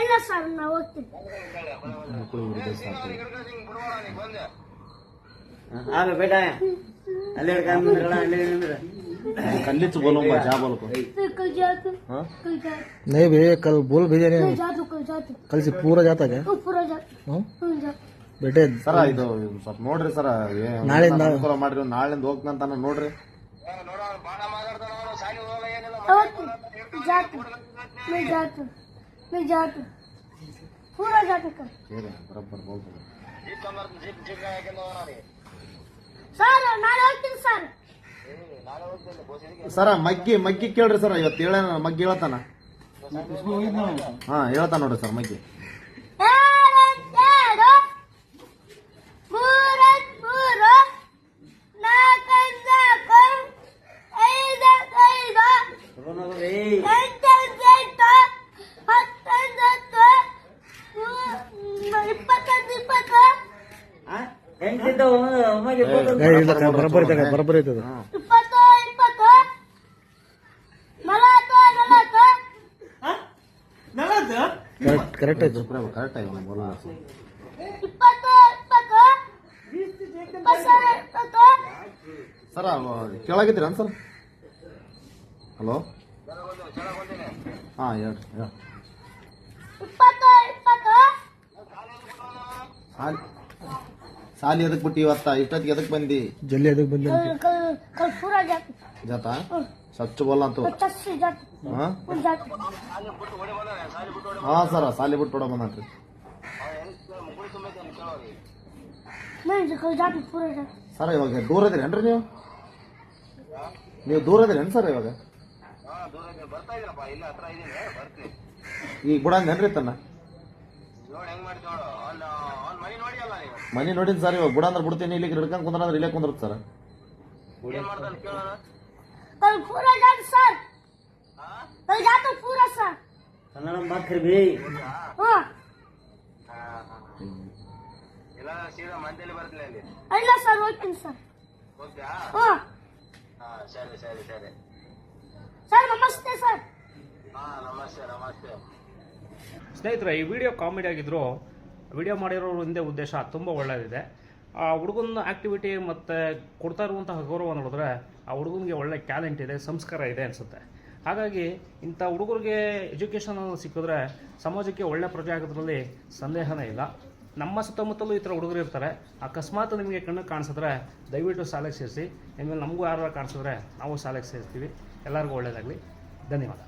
ಇಲ್ಲ ಸರ್ ನಾವು ಹೋಗ್ತೀವಿ. बेटा कल से बोलो क्या बोलो कल जाते हाँ नहीं भैया कल बोल भेजा नहीं कल जाते कल से पूरा जाता क्या पूरा जाते ಬೇಟೆ ಸರ ಇದು ಸ್ವಲ್ಪ ನೋಡ್ರಿ ಸರ ನಾಳೆಯಿಂದ ಅನುಕೂಲ ಮಾಡ್ರಿ ನಾಳೆಯಿಂದ ಹೋಗ್ತಂತಾನ ನೋಡ್ರಿ पूरा जाते कल बराबर बोलते सर नाಳೆ ಹೋಗ್ತೀನಿ ಸರ್. ಸರ ಮಗ್ಗಿ ಕೇಳ್ರಿ ಸರ್ ಇವತ್ತು ಹೇಳ ಮಗ್ಗಿ ಹೇಳ್ತಾನ ಹಾ ಹೇಳ್ತಾನ ನೋಡ್ರಿ ಸರ್ ಮಗ್ಗಿ ಬರಬರ್ ಐತದ ಕರೆಕ್ಟ್ ಆಯ್ತು ಕರೆಕ್ಟ್ ಆಗಿ ಸರ ಕೇಳಾಗಿದ್ದೀರ ಸರ್ ಹಲೋ ಹಾ ಹೇಳ್ರಿ ಸಾಲಿ ಎದಕ್ ಬಿಟ್ಟು ಇವತ್ತ ಇಷ್ಟೊತ್ತಿಗೆ ಎದಕ್ ಬಂದಿ ಜಲ್ದಿ ಅದಕ್ಕೆ ಬಂದ कल पूरा जाते ಜಾತಾ ಸಚ್ಚ ಬೋಲ್ಲ ಅಂತ 50 जाते ಹಾ ಸರ ಸಾಲಿ ಬಿಟ್ಟು ಹೊಡ ಬಂದ್ರಿ नहीं कल जाते पूरा जाते ಸರ್ ಇವಾಗ ದೂರ ಇದ್ರೇನ್ರಿ ನೀವು ದೂರ ಇದ್ರೇನು ಸರ್ ಇವಾಗ ಈಗ ಬಿಡಂಗೇನ್ರಿ ತನ್ನ ಮನಿ ನೋಡಿನ್ ಸರ್ ಇವಾಗ ಬಿಡ ಅಂದ್ರೆ ಬಿಡ್ತೀನಿ ಇಲ್ಲಿ ಹಿಡ್ಕೊಂಡ್ ಕುಂದ್ರ ಇಲ್ಲೇ ಕುಂದ್ರತ್ ಸರ್ कल पूरा जाते सर कल जाते पूरा सर ಕನ್ನಡ ಮಾತ್ರ ಬಿ हाँ ಇಲ್ಲ ಸರ್ ಹೋಗ್ತೀನಿ ಸರ್. हाँ ಸರ್ ನಮಸ್ತೆ ಸರ್. ಸ್ನೇಹಿತರೆ ಈ ವಿಡಿಯೋ ಕಾಮಿಡಿ ಆಗಿದ್ರು ವಿಡಿಯೋ ಮಾಡಿರೋ ಒಂದೇ ಉದ್ದೇಶ ತುಂಬ ಒಳ್ಳೆಯದಿದೆ. ಆ ಹುಡುಗನ ಆ್ಯಕ್ಟಿವಿಟಿ ಮತ್ತು ಕೊಡ್ತಾ ಇರುವಂತಹ ಗೌರವ ನೋಡಿದ್ರೆ ಆ ಹುಡುಗನಿಗೆ ಒಳ್ಳೆ ಟ್ಯಾಲೆಂಟ್ ಇದೆ, ಸಂಸ್ಕಾರ ಇದೆ ಅನಿಸುತ್ತೆ. ಹಾಗಾಗಿ ಇಂಥ ಹುಡುಗರಿಗೆ ಎಜುಕೇಷನ್ ಸಿಕ್ಕಿದ್ರೆ ಸಮಾಜಕ್ಕೆ ಒಳ್ಳೆ ಪ್ರಜೆ ಆಗೋದ್ರಲ್ಲಿ ಸಂದೇಹನೇ ಇಲ್ಲ. ನಮ್ಮ ಸುತ್ತಮುತ್ತಲೂ ಈ ಥರ ಹುಡುಗರು ಇರ್ತಾರೆ. ಅಕಸ್ಮಾತ್ ನಿಮಗೆ ಕಣ್ಣು ಕಾಣಿಸಿದ್ರೆ ದಯವಿಟ್ಟು ಶಾಲೆಗೆ ಸೇರಿಸಿ. ಇನ್ಮೇಲೆ ನಮಗೂ ಯಾರು ಕಾಣಿಸಿದ್ರೆ ನಾವು ಶಾಲೆಗೆ ಸೇರಿಸ್ತೀವಿ. ಎಲ್ಲರಿಗೂ ಒಳ್ಳೆಯದಾಗಲಿ. ಧನ್ಯವಾದ.